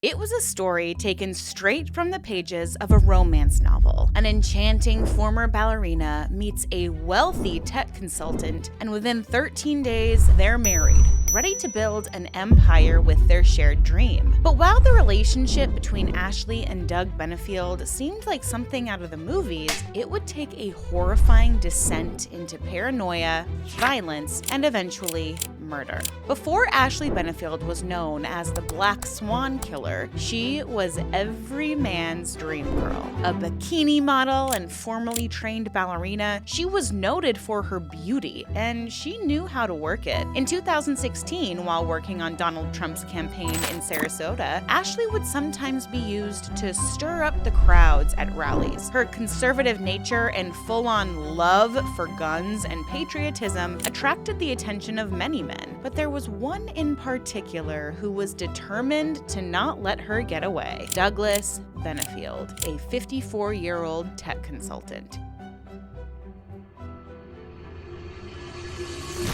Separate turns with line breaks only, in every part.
It was a story taken straight from the pages of a romance novel. An enchanting former ballerina meets a wealthy tech consultant, and within 13 days, they're married, ready to build an empire with their shared dream. But while the relationship between Ashley and Doug Benefield seemed like something out of the movies, it would take a horrifying descent into paranoia, violence, and eventually murder. Before Ashley Benefield was known as the Black Swan Killer, she was every man's dream girl. A bikini model and formerly trained ballerina, she was noted for her beauty, and she knew how to work it. In 2016, while working on Donald Trump's campaign in Sarasota, Ashley would sometimes be used to stir up the crowds at rallies. Her conservative nature and full-on love for guns and patriotism attracted the attention of many men. But there was one in particular who was determined to not let her get away: Douglas Benefield, a 54-year-old tech consultant.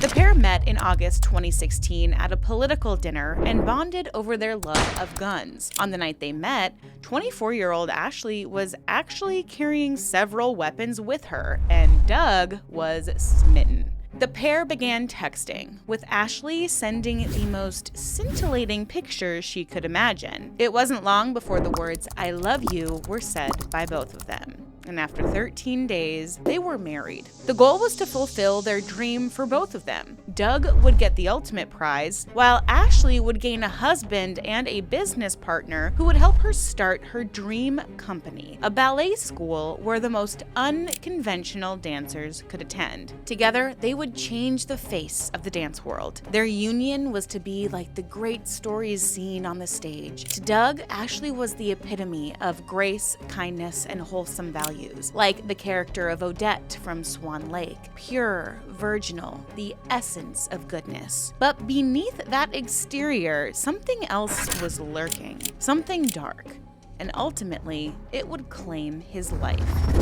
The pair met in August 2016 at a political dinner and bonded over their love of guns. On the night they met, 24-year-old Ashley was actually carrying several weapons with her, and Doug was smitten. The pair began texting, with Ashley sending the most scintillating pictures she could imagine. It wasn't long before the words "I love you" were said by both of them. And after 13 days, they were married. The goal was to fulfill their dream for both of them. Doug would get the ultimate prize, while Ashley would gain a husband and a business partner who would help her start her dream company, a ballet school where the most unconventional dancers could attend. Together, they would change the face of the dance world. Their union was to be like the great stories seen on the stage. To Doug, Ashley was the epitome of grace, kindness, and wholesome values. Like the character of Odette from Swan Lake, pure, virginal, the essence of goodness. But beneath that exterior, something else was lurking, something dark. And ultimately, it would claim his life.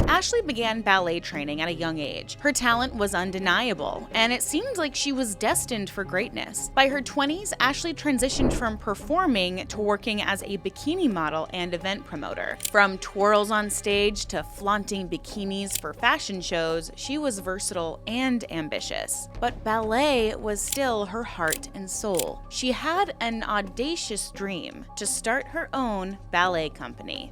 Ashley began ballet training at a young age. Her talent was undeniable, and it seemed like she was destined for greatness. By her 20s, Ashley transitioned from performing to working as a bikini model and event promoter. From twirls on stage to flaunting bikinis for fashion shows, she was versatile and ambitious. But ballet was still her heart and soul. She had an audacious dream: to start her own ballet company.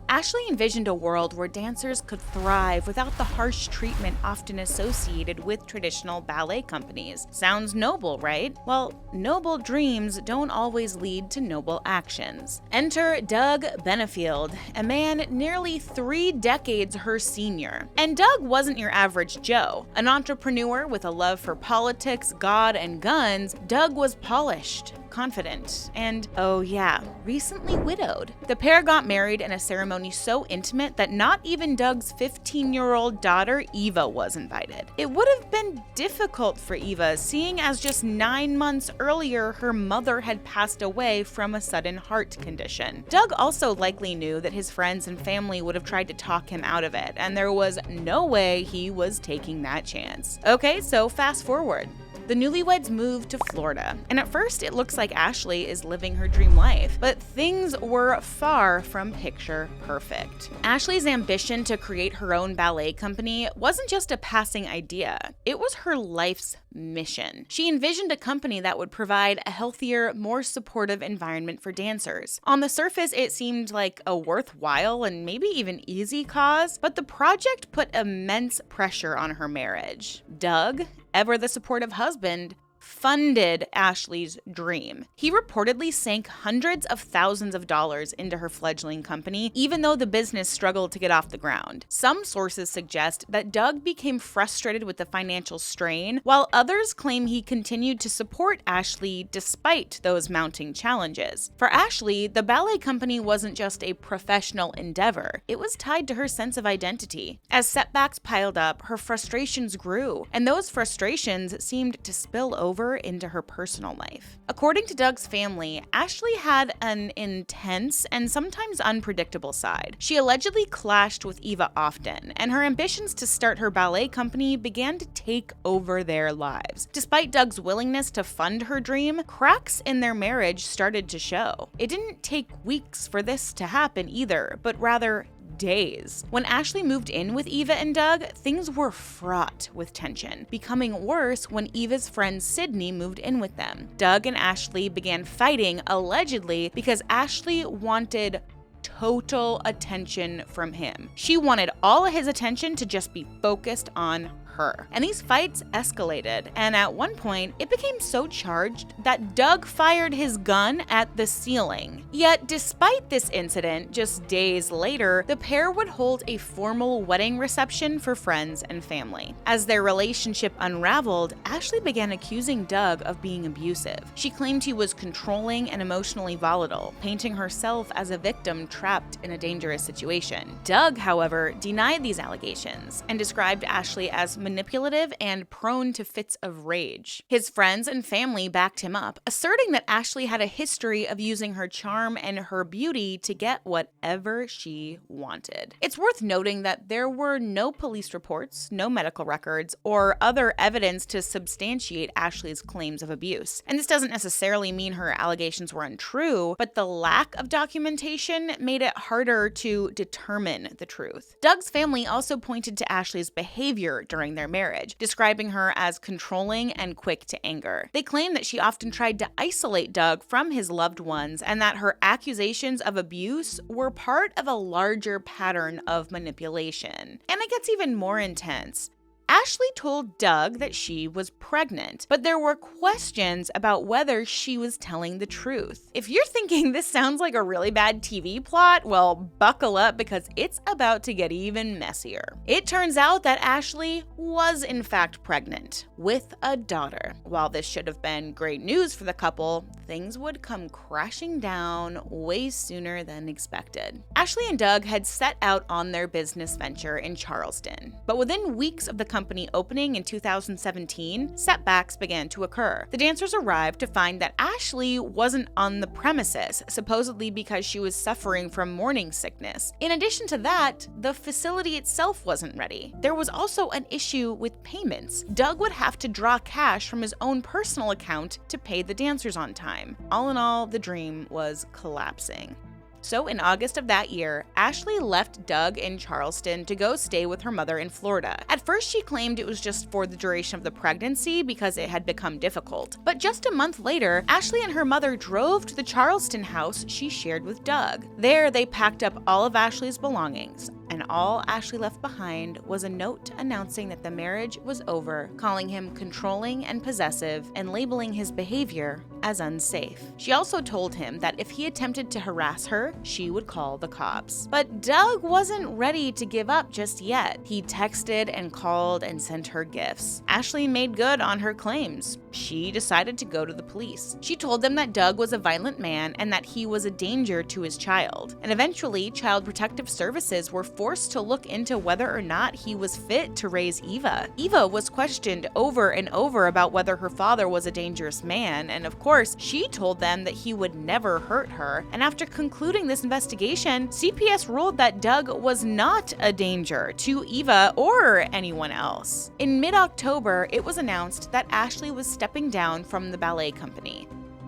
Ashley envisioned a world where dancers could thrive without the harsh treatment often associated with traditional ballet companies. Sounds noble, right? Well, noble dreams don't always lead to noble actions. Enter Doug Benefield, a man nearly 3 decades her senior. And Doug wasn't your average Joe. An entrepreneur with a love for politics, God, and guns, Doug was polished, confident, and, oh yeah, recently widowed. The pair got married in a ceremony so intimate that not even Doug's 15-year-old daughter, Eva, was invited. It would have been difficult for Eva, seeing as just 9 months earlier her mother had passed away from a sudden heart condition. Doug also likely knew that his friends and family would have tried to talk him out of it, and there was no way he was taking that chance. Okay, so fast forward. The newlyweds moved to Florida, and at first it looks like Ashley is living her dream life, but things were far from picture perfect. Ashley's ambition to create her own ballet company wasn't just a passing idea, it was her life's mission. She envisioned a company that would provide a healthier, more supportive environment for dancers. On the surface, it seemed like a worthwhile and maybe even easy cause, but the project put immense pressure on her marriage. Doug, ever the supportive husband, funded Ashley's dream. He reportedly sank hundreds of thousands of dollars into her fledgling company, even though the business struggled to get off the ground. Some sources suggest that Doug became frustrated with the financial strain, while others claim he continued to support Ashley despite those mounting challenges. For Ashley, the ballet company wasn't just a professional endeavor, it was tied to her sense of identity. As setbacks piled up, her frustrations grew, and those frustrations seemed to spill over over into her personal life. According to Doug's family, Ashley had an intense and sometimes unpredictable side. She allegedly clashed with Eva often, and her ambitions to start her ballet company began to take over their lives. Despite Doug's willingness to fund her dream, cracks in their marriage started to show. It didn't take weeks for this to happen either, but rather days. When Ashley moved in with Eva and Doug, things were fraught with tension, becoming worse when Eva's friend Sydney moved in with them. Doug and Ashley began fighting, allegedly because Ashley wanted total attention from him. She wanted all of his attention to just be focused on her. And these fights escalated, and at one point, it became so charged that Doug fired his gun at the ceiling. Yet, despite this incident, just days later, the pair would hold a formal wedding reception for friends and family. As their relationship unraveled, Ashley began accusing Doug of being abusive. She claimed he was controlling and emotionally volatile, painting herself as a victim trapped in a dangerous situation. Doug, however, denied these allegations and described Ashley as manipulative and prone to fits of rage. His friends and family backed him up, asserting that Ashley had a history of using her charm and her beauty to get whatever she wanted. It's worth noting that there were no police reports, no medical records, or other evidence to substantiate Ashley's claims of abuse. And this doesn't necessarily mean her allegations were untrue, but the lack of documentation made it harder to determine the truth. Doug's family also pointed to Ashley's behavior during their marriage, describing her as controlling and quick to anger. They claim that she often tried to isolate Doug from his loved ones and that her accusations of abuse were part of a larger pattern of manipulation. And it gets even more intense. Ashley told Doug that she was pregnant, but there were questions about whether she was telling the truth. If you're thinking this sounds like a really bad TV plot, well, buckle up because it's about to get even messier. It turns out that Ashley was in fact pregnant with a daughter. While this should have been great news for the couple, things would come crashing down way sooner than expected. Ashley and Doug had set out on their business venture in Charleston, but within weeks of the company opening in 2017, setbacks began to occur. The dancers arrived to find that Ashley wasn't on the premises, supposedly because she was suffering from morning sickness. In addition to that, the facility itself wasn't ready. There was also an issue with payments. Doug would have to draw cash from his own personal account to pay the dancers on time. All in all, the dream was collapsing. So in August of that year, Ashley left Doug in Charleston to go stay with her mother in Florida. At first, she claimed it was just for the duration of the pregnancy because it had become difficult. But just a month later, Ashley and her mother drove to the Charleston house she shared with Doug. There, they packed up all of Ashley's belongings, and all Ashley left behind was a note announcing that the marriage was over, calling him controlling and possessive, and labeling his behavior as unsafe. She also told him that if he attempted to harass her, she would call the cops. But Doug wasn't ready to give up just yet. He texted and called and sent her gifts. Ashley made good on her claims. She decided to go to the police. She told them that Doug was a violent man and that he was a danger to his child. And eventually, Child Protective Services were forced to look into whether or not he was fit to raise Eva. Eva was questioned over and over about whether her father was a dangerous man, and of course, she told them that he would never hurt her. And after concluding this investigation, CPS ruled that Doug was not a danger to Eva or anyone else. In mid-October, it was announced that Ashley was stepping down from the ballet company.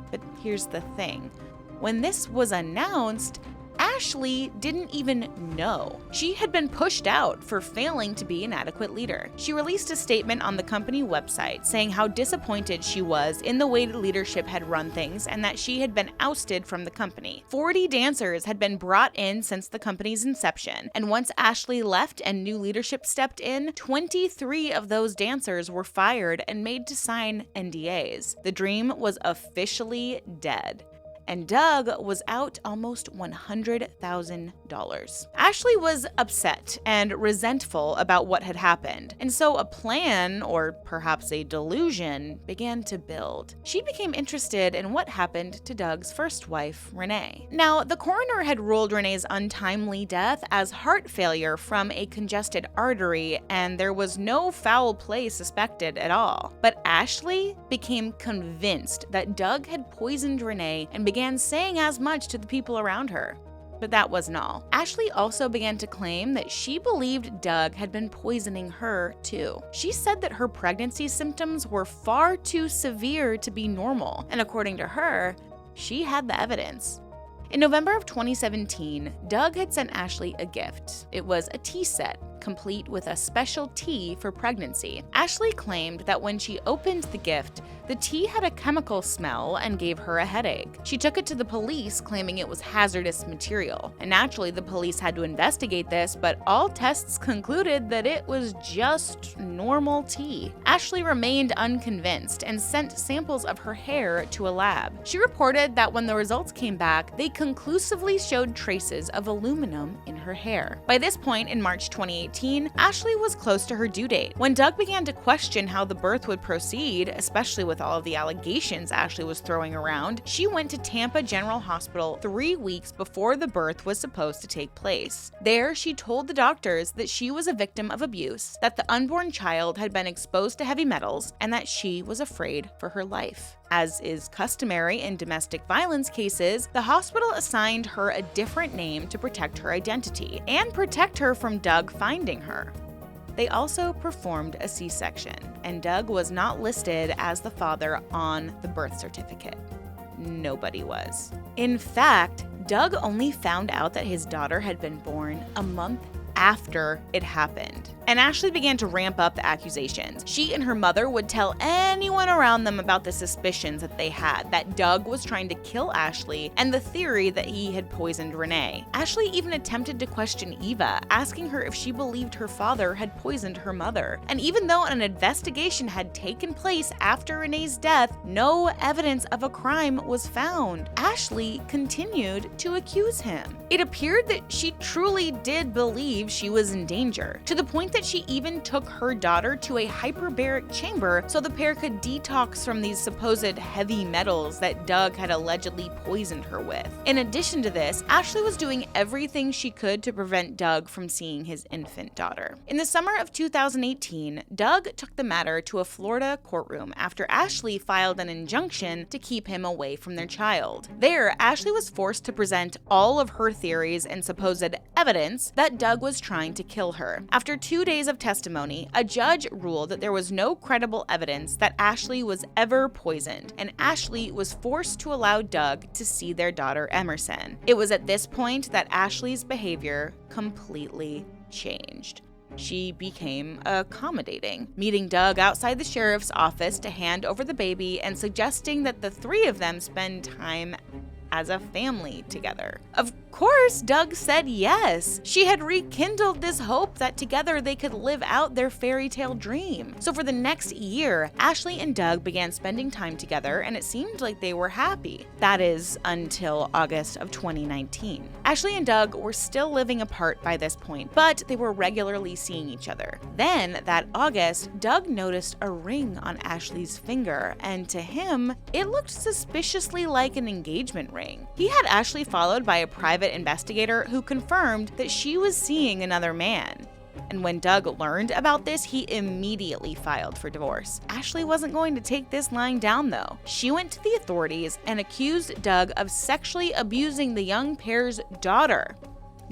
But here's the thing. When this was announced, Ashley didn't even know. She had been pushed out for failing to be an adequate leader. She released a statement on the company website saying how disappointed she was in the way leadership had run things and that she had been ousted from the company. 40 dancers had been brought in since the company's inception, and once Ashley left and new leadership stepped in, 23 of those dancers were fired and made to sign NDAs. The dream was officially dead. and Doug was out almost $100,000. Ashley was upset and resentful about what had happened, and so a plan, or perhaps a delusion, began to build. She became interested in what happened to Doug's first wife, Renee. Now, the coroner had ruled Renee's untimely death as heart failure from a congested artery, and there was no foul play suspected at all. But Ashley became convinced that Doug had poisoned Renee and began saying as much to the people around her. But that wasn't all. Ashley also began to claim that she believed Doug had been poisoning her too. She said that her pregnancy symptoms were far too severe to be normal, and according to her, she had the evidence. In November of 2017, Doug had sent Ashley a gift. It was a tea set, complete with a special tea for pregnancy. Ashley claimed that when she opened the gift, the tea had a chemical smell and gave her a headache. She took it to the police, claiming it was hazardous material. And naturally, the police had to investigate this, but all tests concluded that it was just normal tea. Ashley remained unconvinced and sent samples of her hair to a lab. She reported that when the results came back, they conclusively showed traces of aluminum in her hair. By this point, in March 2018, Ashley was close to her due date. When Doug began to question how the birth would proceed, especially with all of the allegations Ashley was throwing around, she went to Tampa General Hospital 3 weeks before the birth was supposed to take place. There, she told the doctors that she was a victim of abuse, that the unborn child had been exposed to heavy metals, and that she was afraid for her life. As is customary in domestic violence cases, the hospital assigned her a different name to protect her identity and protect her from Doug finding her. They also performed a C-section, and Doug was not listed as the father on the birth certificate. Nobody was. In fact, Doug only found out that his daughter had been born a month after it happened. And Ashley began to ramp up the accusations. She and her mother would tell anyone around them about the suspicions that they had, that Doug was trying to kill Ashley, and the theory that he had poisoned Renee. Ashley even attempted to question Eva, asking her if she believed her father had poisoned her mother. And even though an investigation had taken place after Renee's death, no evidence of a crime was found. Ashley continued to accuse him. It appeared that she truly did believe she was in danger, to the point that she even took her daughter to a hyperbaric chamber so the pair could detox from these supposed heavy metals that Doug had allegedly poisoned her with. In addition to this, Ashley was doing everything she could to prevent Doug from seeing his infant daughter. In the summer of 2018, Doug took the matter to a Florida courtroom after Ashley filed an injunction to keep him away from their child. There, Ashley was forced to present all of her theories and supposed evidence that Doug was trying to kill her. After 2 days of testimony, a judge ruled that there was no credible evidence that Ashley was ever poisoned, and Ashley was forced to allow Doug to see their daughter Emerson. It was at this point that Ashley's behavior completely changed. She became accommodating, meeting Doug outside the sheriff's office to hand over the baby and suggesting that the three of them spend time as a family together. Of course, Doug said yes. She had rekindled this hope that together they could live out their fairy tale dream. So for the next year, Ashley and Doug began spending time together, and it seemed like they were happy. That is, until August of 2019. Ashley and Doug were still living apart by this point, but they were regularly seeing each other. Then, that August, Doug noticed a ring on Ashley's finger, and to him, it looked suspiciously like an engagement ring. He had Ashley followed by a private investigator who confirmed that she was seeing another man. And when Doug learned about this, he immediately filed for divorce. Ashley wasn't going to take this lying down, though. She went to the authorities and accused Doug of sexually abusing the young pair's daughter.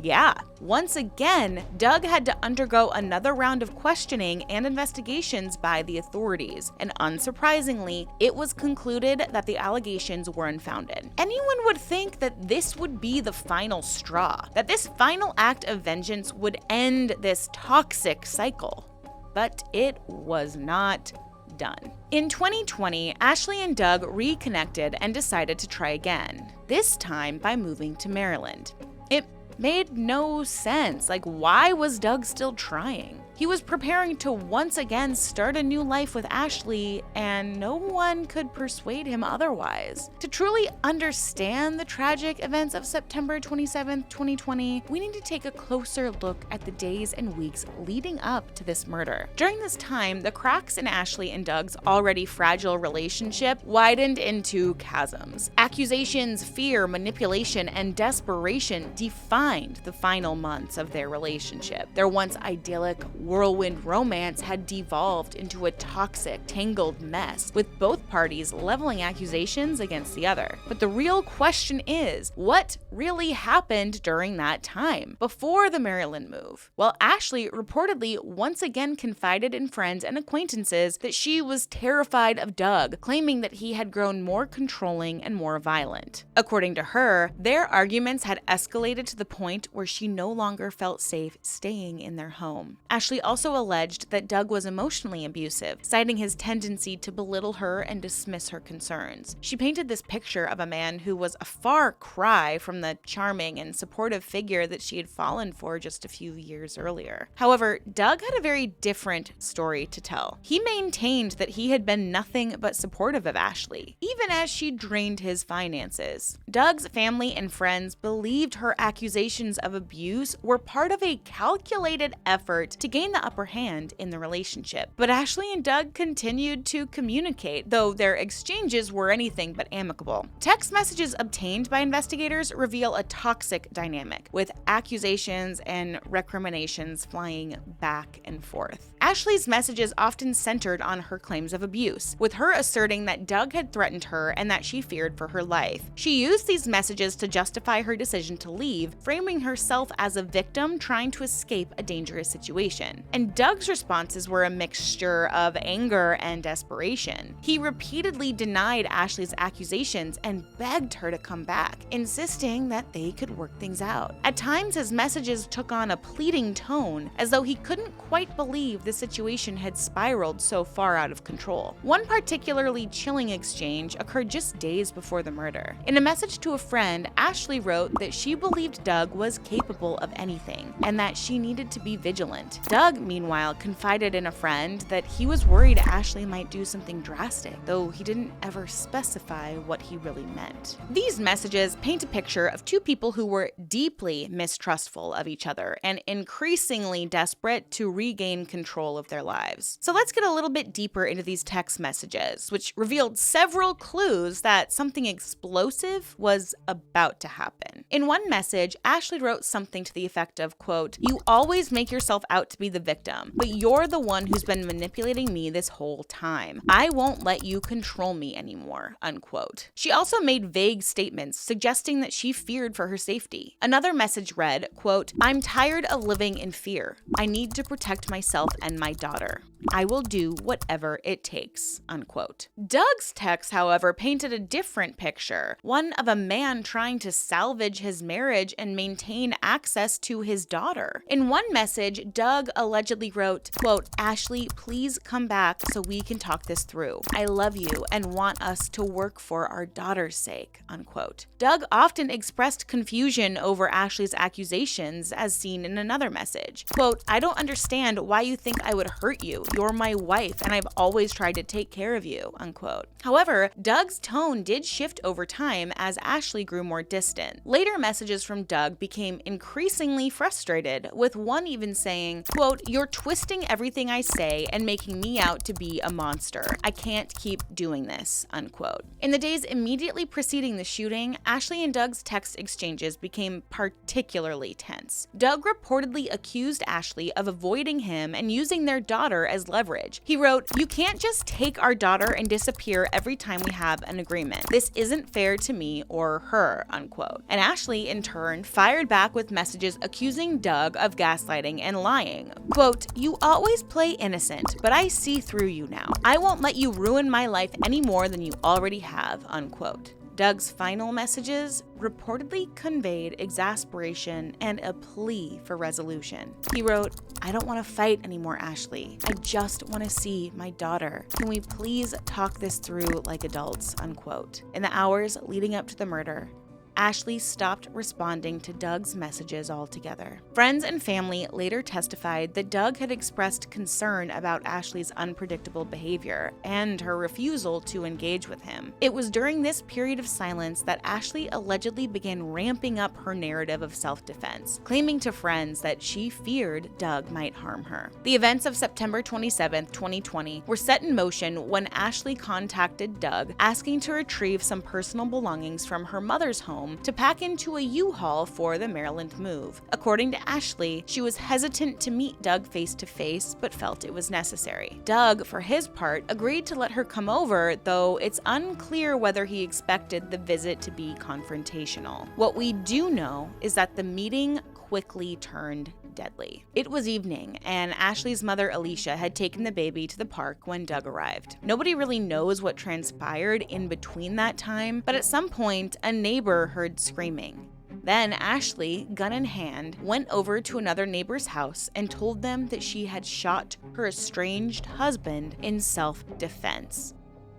Yeah, once again, Doug had to undergo another round of questioning and investigations by the authorities, and unsurprisingly, it was concluded that the allegations were unfounded. Anyone would think that this would be the final straw, that this final act of vengeance would end this toxic cycle. But it was not done. In 2020, Ashley and Doug reconnected and decided to try again, this time by moving to Maryland. It made no sense. Like, why was Doug still trying? He was preparing to once again start a new life with Ashley, and no one could persuade him otherwise. To truly understand the tragic events of September 27, 2020, we need to take a closer look at the days and weeks leading up to this murder. During this time, the cracks in Ashley and Doug's already fragile relationship widened into chasms. Accusations, fear, manipulation, and desperation defined the final months of their relationship. Their once idyllic whirlwind romance had devolved into a toxic, tangled mess, with both parties leveling accusations against the other. But the real question is, what really happened during that time, before the Maryland move? Well, Ashley reportedly once again confided in friends and acquaintances that she was terrified of Doug, claiming that he had grown more controlling and more violent. According to her, their arguments had escalated to the point where she no longer felt safe staying in their home. Ashley also alleged that Doug was emotionally abusive, citing his tendency to belittle her and dismiss her concerns. She painted this picture of a man who was a far cry from the charming and supportive figure that she had fallen for just a few years earlier. However, Doug had a very different story to tell. He maintained that he had been nothing but supportive of Ashley, even as she drained his finances. Doug's family and friends believed her accusations of abuse were part of a calculated effort to gain the upper hand in the relationship. But Ashley and Doug continued to communicate, though their exchanges were anything but amicable. Text messages obtained by investigators reveal a toxic dynamic, with accusations and recriminations flying back and forth. Ashley's messages often centered on her claims of abuse, with her asserting that Doug had threatened her and that she feared for her life. She used these messages to justify her decision to leave, framing herself as a victim trying to escape a dangerous situation. And Doug's responses were a mixture of anger and desperation. He repeatedly denied Ashley's accusations and begged her to come back, insisting that they could work things out. At times, his messages took on a pleading tone, as though he couldn't quite believe the situation had spiraled so far out of control. One particularly chilling exchange occurred just days before the murder. In a message to a friend, Ashley wrote that she believed Doug was capable of anything, and that she needed to be vigilant. Doug, meanwhile, confided in a friend that he was worried Ashley might do something drastic, though he didn't ever specify what he really meant. These messages paint a picture of two people who were deeply mistrustful of each other and increasingly desperate to regain control of their lives. So let's get a little bit deeper into these text messages, which revealed several clues that something explosive was about to happen. In one message, Ashley wrote something to the effect of, quote, "You always make yourself out to be the victim, but you're the one who's been manipulating me this whole time. I won't let you control me anymore," unquote. She also made vague statements suggesting that she feared for her safety. Another message read, quote, "I'm tired of living in fear. I need to protect myself and my daughter. I will do whatever it takes," unquote. Doug's text, however, painted a different picture, one of a man trying to salvage his marriage and maintain access to his daughter. In one message, Doug allegedly wrote, quote, "Ashley, please come back so we can talk this through. I love you and want us to work for our daughter's sake," unquote. Doug often expressed confusion over Ashley's accusations, as seen in another message. Quote, "I don't understand why you think I would hurt you. You're my wife, and I've always tried to take care of you," unquote. However, Doug's tone did shift over time as Ashley grew more distant. Later messages from Doug became increasingly frustrated, with one even saying, quote, "You're twisting everything I say and making me out to be a monster. I can't keep doing this," unquote. In the days immediately preceding the shooting, Ashley and Doug's text exchanges became particularly tense. Doug reportedly accused Ashley of avoiding him and using their daughter as leverage. He wrote, "You can't just take our daughter and disappear every time we have an agreement. This isn't fair to me or her," unquote. And Ashley, in turn, fired back with messages accusing Doug of gaslighting and lying. Quote, "You always play innocent, but I see through you now. I won't let you ruin my life any more than you already have," unquote. Doug's final messages reportedly conveyed exasperation and a plea for resolution. He wrote, "I don't want to fight anymore, Ashley. I just want to see my daughter. Can we please talk this through like adults?" unquote. In the hours leading up to the murder, Ashley stopped responding to Doug's messages altogether. Friends and family later testified that Doug had expressed concern about Ashley's unpredictable behavior and her refusal to engage with him. It was during this period of silence that Ashley allegedly began ramping up her narrative of self-defense, claiming to friends that she feared Doug might harm her. The events of September 27, 2020 were set in motion when Ashley contacted Doug asking to retrieve some personal belongings from her mother's home to pack into a U-Haul for the Maryland move. According to Ashley, she was hesitant to meet Doug face-to-face but felt it was necessary. Doug, for his part, agreed to let her come over, though it's unclear whether he expected the visit to be confrontational. What we do know is that the meeting quickly turned deadly. It was evening, and Ashley's mother, Alicia, had taken the baby to the park when Doug arrived. Nobody really knows what transpired in between that time, but at some point, a neighbor heard screaming. Then Ashley, gun in hand, went over to another neighbor's house and told them that she had shot her estranged husband in self-defense.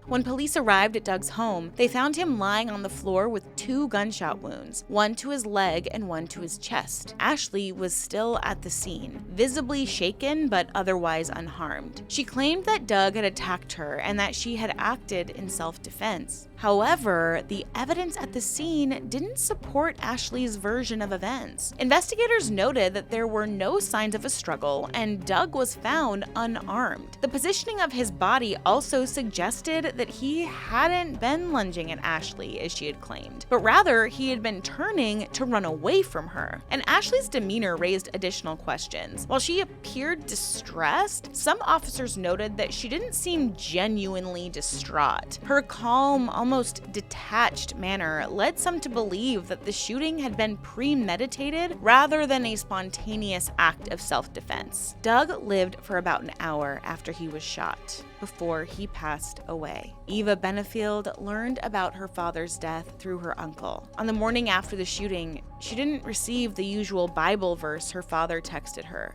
When police arrived at Doug's home, they found him lying on the floor with 2 gunshot wounds, one to his leg and one to his chest. Ashley was still at the scene, visibly shaken but otherwise unharmed. She claimed that Doug had attacked her and that she had acted in self-defense. However, the evidence at the scene didn't support Ashley's version of events. Investigators noted that there were no signs of a struggle and Doug was found unarmed. The positioning of his body also suggested that he hadn't been lunging at Ashley as she had claimed, but rather he had been turning to run away from her. And Ashley's demeanor raised additional questions. While she appeared distressed, some officers noted that she didn't seem genuinely distraught. Her calm, almost detached manner led some to believe that the shooting had been premeditated rather than a spontaneous act of self-defense. Doug lived for about an hour after he was shot, before he passed away. Eva Benefield learned about her father's death through her uncle. On the morning after the shooting, she didn't receive the usual Bible verse her father texted her.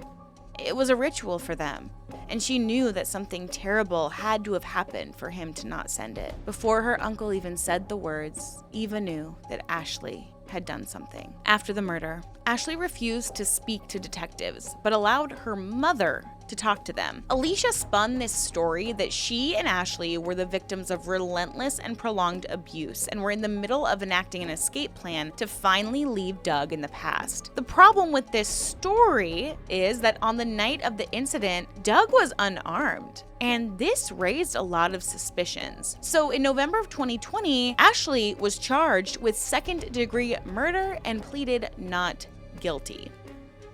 It was a ritual for them, and she knew that something terrible had to have happened for him to not send it. Before her uncle even said the words, Eva knew that Ashley had done something. After the murder, Ashley refused to speak to detectives, but allowed her mother to talk to them. Alicia spun this story that she and Ashley were the victims of relentless and prolonged abuse and were in the middle of enacting an escape plan to finally leave Doug in the past. The problem with this story is that on the night of the incident, Doug was unarmed. And this raised a lot of suspicions. So in November of 2020, Ashley was charged with second-degree murder and pleaded not guilty.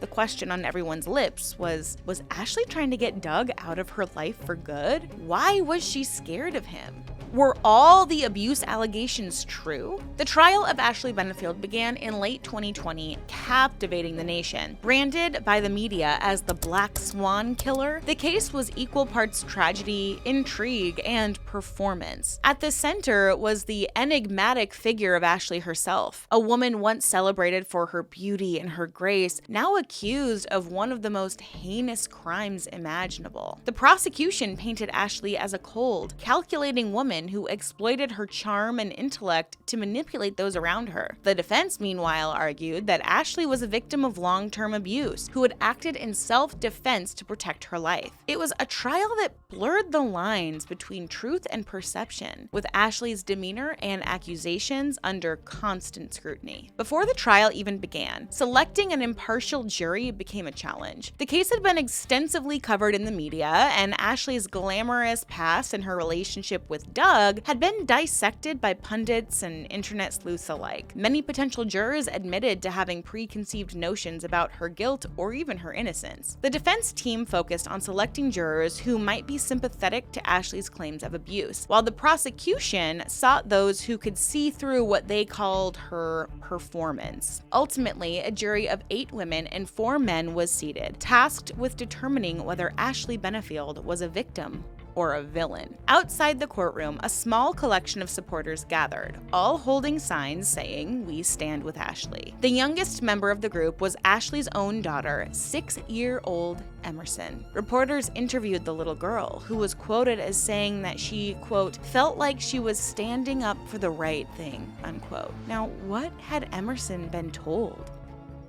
The question on everyone's lips was Ashley trying to get Doug out of her life for good? Why was she scared of him? Were all the abuse allegations true? The trial of Ashley Benefield began in late 2020, captivating the nation. Branded by the media as the Black Swan killer, the case was equal parts tragedy, intrigue, and performance. At the center was the enigmatic figure of Ashley herself, a woman once celebrated for her beauty and her grace, now accused of one of the most heinous crimes imaginable. The prosecution painted Ashley as a cold, calculating woman who exploited her charm and intellect to manipulate those around her. The defense, meanwhile, argued that Ashley was a victim of long-term abuse, who had acted in self-defense to protect her life. It was a trial that blurred the lines between truth and perception, with Ashley's demeanor and accusations under constant scrutiny. Before the trial even began, selecting an impartial jury became a challenge. The case had been extensively covered in the media, and Ashley's glamorous past and her relationship with Doug had been dissected by pundits and internet sleuths alike. Many potential jurors admitted to having preconceived notions about her guilt or even her innocence. The defense team focused on selecting jurors who might be sympathetic to Ashley's claims of abuse, while the prosecution sought those who could see through what they called her performance. Ultimately, a jury of 8 women and 4 men was seated, tasked with determining whether Ashley Benefield was a victim or a villain. Outside the courtroom, a small collection of supporters gathered, all holding signs saying, "We stand with Ashley." The youngest member of the group was Ashley's own daughter, 6-year-old Emerson. Reporters interviewed the little girl, who was quoted as saying that she, quote, felt like she was standing up for the right thing, unquote. Now, what had Emerson been told?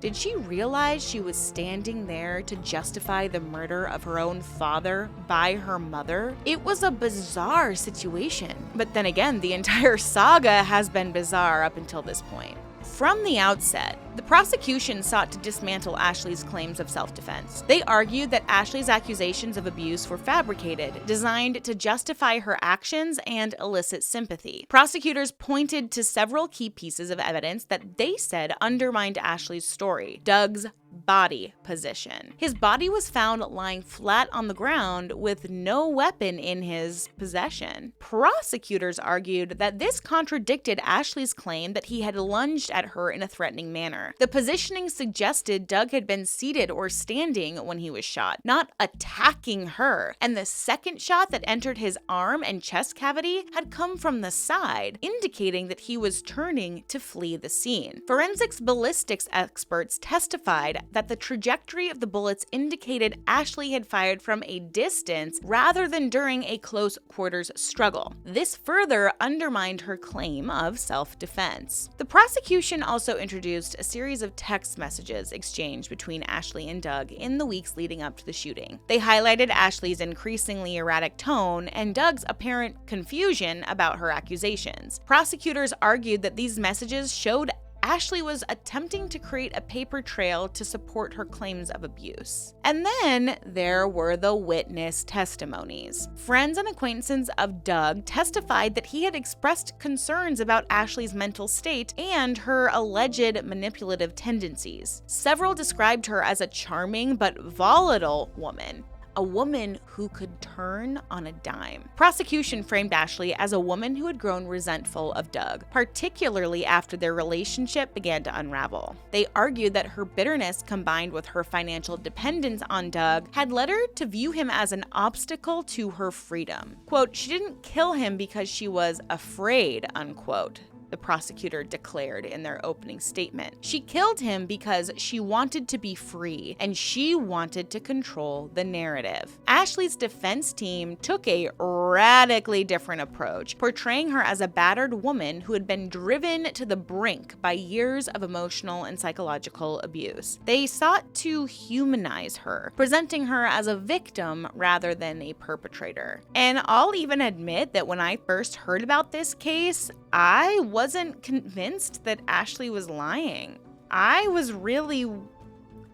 Did she realize she was standing there to justify the murder of her own father by her mother? It was a bizarre situation. But then again, the entire saga has been bizarre up until this point. From the outset, the prosecution sought to dismantle Ashley's claims of self-defense. They argued that Ashley's accusations of abuse were fabricated, designed to justify her actions and elicit sympathy. Prosecutors pointed to several key pieces of evidence that they said undermined Ashley's story. Doug's body position. His body was found lying flat on the ground with no weapon in his possession. Prosecutors argued that this contradicted Ashley's claim that he had lunged at her in a threatening manner. The positioning suggested Doug had been seated or standing when he was shot, not attacking her. And the second shot that entered his arm and chest cavity had come from the side, indicating that he was turning to flee the scene. Forensics ballistics experts testified that the trajectory of the bullets indicated Ashley had fired from a distance rather than during a close quarters struggle. This further undermined her claim of self-defense. The prosecution also introduced a series of text messages exchanged between Ashley and Doug in the weeks leading up to the shooting. They highlighted Ashley's increasingly erratic tone and Doug's apparent confusion about her accusations. Prosecutors argued that these messages showed Ashley was attempting to create a paper trail to support her claims of abuse. And then there were the witness testimonies. Friends and acquaintances of Doug testified that he had expressed concerns about Ashley's mental state and her alleged manipulative tendencies. Several described her as a charming but volatile woman. A woman who could turn on a dime. Prosecution framed Ashley as a woman who had grown resentful of Doug, particularly after their relationship began to unravel. They argued that her bitterness combined with her financial dependence on Doug had led her to view him as an obstacle to her freedom. Quote, she didn't kill him because she was afraid, unquote. The prosecutor declared in their opening statement. She killed him because she wanted to be free and she wanted to control the narrative. Ashley's defense team took a radically different approach, portraying her as a battered woman who had been driven to the brink by years of emotional and psychological abuse. They sought to humanize her, presenting her as a victim rather than a perpetrator. And I'll even admit that when I first heard about this case, I wasn't convinced that Ashley was lying. I was really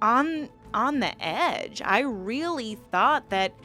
on the edge. I really thought that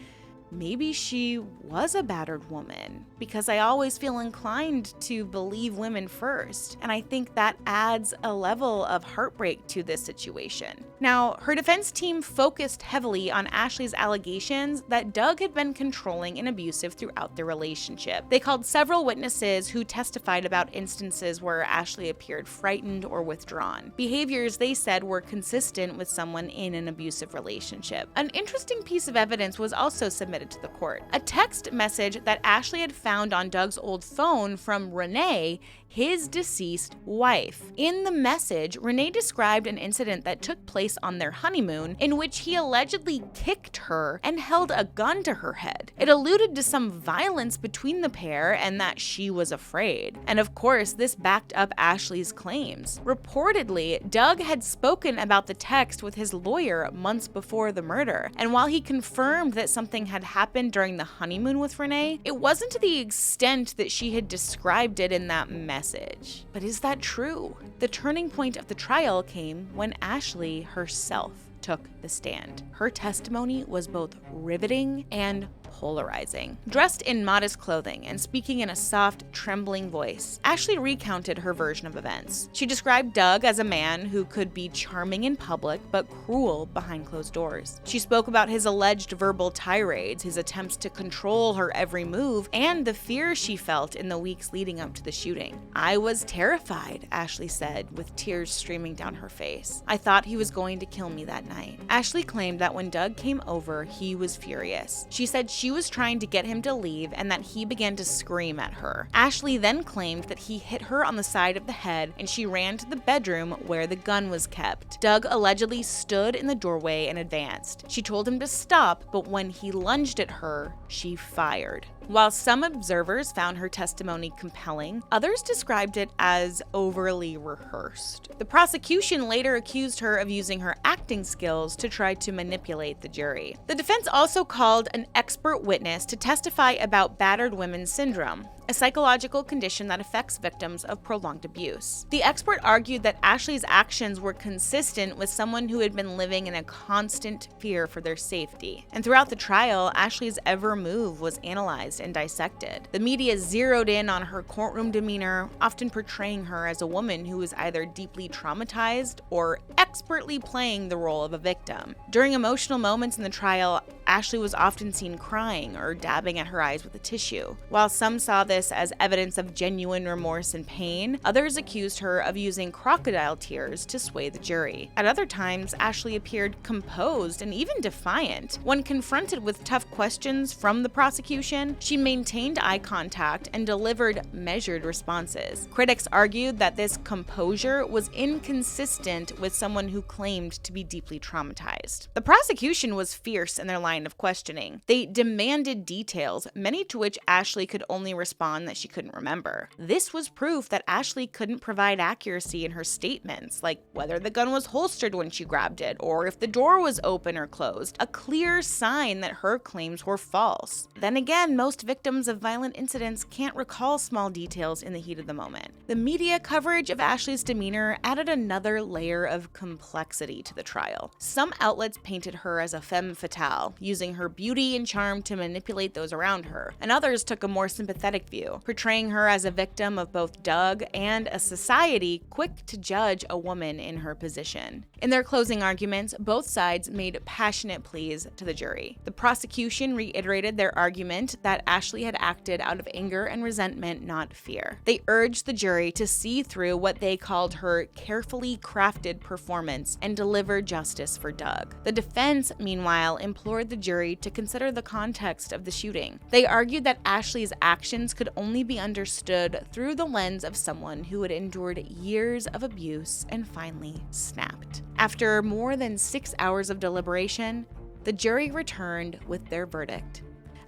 maybe she was a battered woman, because I always feel inclined to believe women first, and I think that adds a level of heartbreak to this situation. Now, her defense team focused heavily on Ashley's allegations that Doug had been controlling and abusive throughout their relationship. They called several witnesses who testified about instances where Ashley appeared frightened or withdrawn, behaviors they said were consistent with someone in an abusive relationship. An interesting piece of evidence was also submitted to the court. A text message that Ashley had found on Doug's old phone from Renee, his deceased wife. In the message, Renee described an incident that took place on their honeymoon in which he allegedly kicked her and held a gun to her head. It alluded to some violence between the pair and that she was afraid. And of course, this backed up Ashley's claims. Reportedly, Doug had spoken about the text with his lawyer months before the murder, and while he confirmed that something had happened during the honeymoon with Renee, it wasn't to the extent that she had described it in that message. But is that true? The turning point of the trial came when Ashley herself took the stand. Her testimony was both riveting and polarizing. Dressed in modest clothing and speaking in a soft, trembling voice, Ashley recounted her version of events. She described Doug as a man who could be charming in public but cruel behind closed doors. She spoke about his alleged verbal tirades, his attempts to control her every move, and the fear she felt in the weeks leading up to the shooting. "I was terrified," Ashley said, with tears streaming down her face. "I thought he was going to kill me that night." Ashley claimed that when Doug came over, he was furious. She said she she was trying to get him to leave and that he began to scream at her. Ashley then claimed that he hit her on the side of the head and she ran to the bedroom where the gun was kept. Doug allegedly stood in the doorway and advanced. She told him to stop, but when he lunged at her, she fired. While some observers found her testimony compelling, others described it as overly rehearsed. The prosecution later accused her of using her acting skills to try to manipulate the jury. The defense also called an expert witness to testify about battered women's syndrome, a psychological condition that affects victims of prolonged abuse. The expert argued that Ashley's actions were consistent with someone who had been living in a constant fear for their safety. And throughout the trial, Ashley's every move was analyzed and dissected. The media zeroed in on her courtroom demeanor, often portraying her as a woman who was either deeply traumatized or expertly playing the role of a victim. During emotional moments in the trial, Ashley was often seen crying or dabbing at her eyes with a tissue. While some saw this as evidence of genuine remorse and pain, others accused her of using crocodile tears to sway the jury. At other times, Ashley appeared composed and even defiant. When confronted with tough questions from the prosecution, she maintained eye contact and delivered measured responses. Critics argued that this composure was inconsistent with someone who claimed to be deeply traumatized. The prosecution was fierce in their line of questioning. They demanded details, many to which Ashley could only respond that she couldn't remember. This was proof that Ashley couldn't provide accuracy in her statements, like whether the gun was holstered when she grabbed it, or if the door was open or closed, a clear sign that her claims were false. Then again, most victims of violent incidents can't recall small details in the heat of the moment. The media coverage of Ashley's demeanor added another layer of complexity to the trial. Some outlets painted her as a femme fatale, using her beauty and charm to manipulate those around her, and others took a more sympathetic view, portraying her as a victim of both Doug and a society quick to judge a woman in her position. In their closing arguments, both sides made passionate pleas to the jury. The prosecution reiterated their argument that Ashley had acted out of anger and resentment, not fear. They urged the jury to see through what they called her carefully crafted performance and deliver justice for Doug. The defense, meanwhile, implored the jury to consider the context of the shooting. They argued that Ashley's actions could only be understood through the lens of someone who had endured years of abuse and finally snapped. After more than 6 hours of deliberation, the jury returned with their verdict.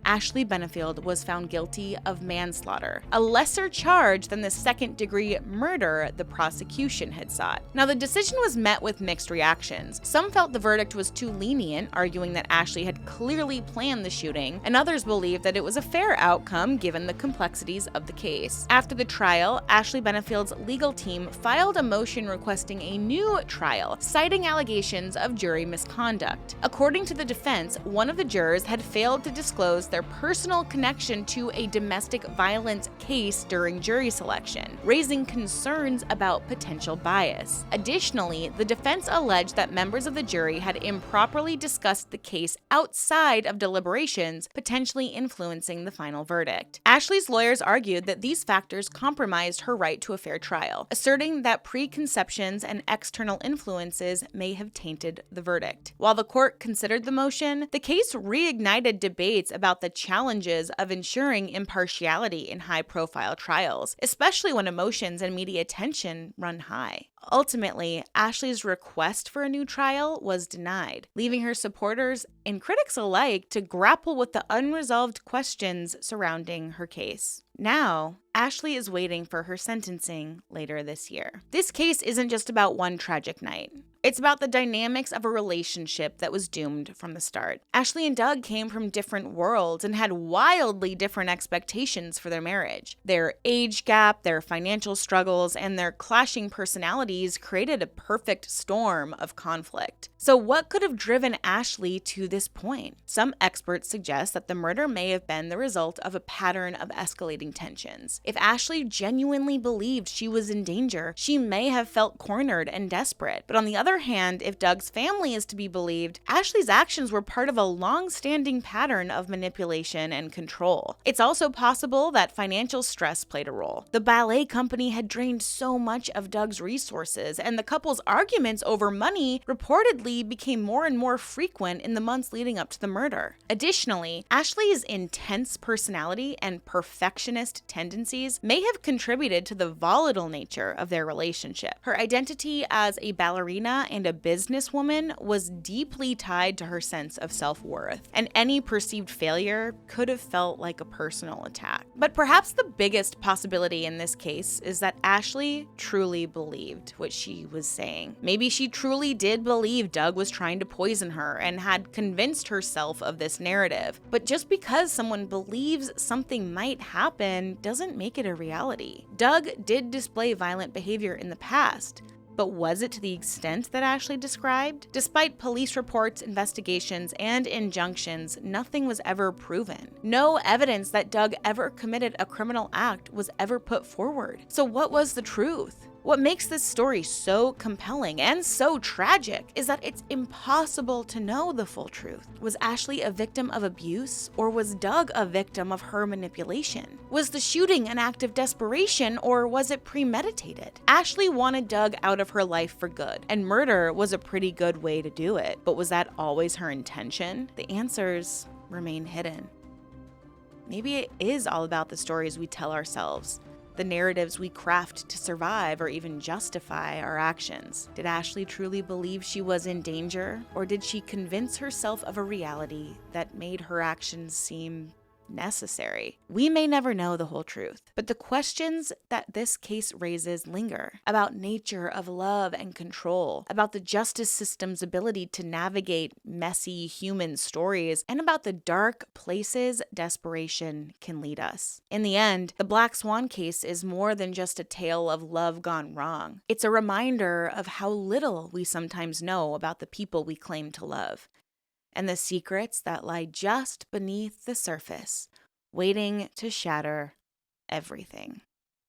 Ashley Benefield was found guilty of manslaughter, a lesser charge than the second-degree murder the prosecution had sought. Now, the decision was met with mixed reactions. Some felt the verdict was too lenient, arguing that Ashley had clearly planned the shooting, and others believed that it was a fair outcome given the complexities of the case. After the trial, Ashley Benefield's legal team filed a motion requesting a new trial, citing allegations of jury misconduct. According to the defense, one of the jurors had failed to disclose their personal connection to a domestic violence case during jury selection, raising concerns about potential bias. Additionally, the defense alleged that members of the jury had improperly discussed the case outside of deliberations, potentially influencing the final verdict. Ashley's lawyers argued that these factors compromised her right to a fair trial, asserting that preconceptions and external influences may have tainted the verdict. While the court considered the motion, the case reignited debates about the challenges of ensuring impartiality in high-profile trials, especially when emotions and media attention run high. Ultimately, Ashley's request for a new trial was denied, leaving her supporters and critics alike to grapple with the unresolved questions surrounding her case. Now, Ashley is waiting for her sentencing later this year. This case isn't just about one tragic night. It's about the dynamics of a relationship that was doomed from the start. Ashley and Doug came from different worlds and had wildly different expectations for their marriage. Their age gap, their financial struggles, and their clashing personalities created a perfect storm of conflict. So what could have driven Ashley to this point? Some experts suggest that the murder may have been the result of a pattern of escalating tensions. If Ashley genuinely believed she was in danger, she may have felt cornered and desperate. But on the other other hand, if Doug's family is to be believed, Ashley's actions were part of a long-standing pattern of manipulation and control. It's also possible that financial stress played a role. The ballet company had drained so much of Doug's resources, and the couple's arguments over money reportedly became more and more frequent in the months leading up to the murder. Additionally, Ashley's intense personality and perfectionist tendencies may have contributed to the volatile nature of their relationship. Her identity as a ballerina and a businesswoman was deeply tied to her sense of self-worth, and any perceived failure could have felt like a personal attack. But perhaps the biggest possibility in this case is that Ashley truly believed what she was saying. Maybe she truly did believe Doug was trying to poison her and had convinced herself of this narrative. But just because someone believes something might happen doesn't make it a reality. Doug did display violent behavior in the past, but was it to the extent that Ashley described? Despite police reports, investigations, and injunctions, nothing was ever proven. No evidence that Doug ever committed a criminal act was ever put forward. So what was the truth? What makes this story so compelling and so tragic is that it's impossible to know the full truth. Was Ashley a victim of abuse, or was Doug a victim of her manipulation? Was the shooting an act of desperation, or was it premeditated? Ashley wanted Doug out of her life for good, and murder was a pretty good way to do it. But was that always her intention? The answers remain hidden. Maybe it is all about the stories we tell ourselves, the narratives we craft to survive or even justify our actions. Did Ashley truly believe she was in danger, or did she convince herself of a reality that made her actions seem necessary? We may never know the whole truth, but the questions that this case raises linger about nature of love and control, about the justice system's ability to navigate messy human stories, and about the dark places desperation can lead us. In the end, the Black Swan case is more than just a tale of love gone wrong. It's a reminder of how little we sometimes know about the people we claim to love, and the secrets that lie just beneath the surface, waiting to shatter everything.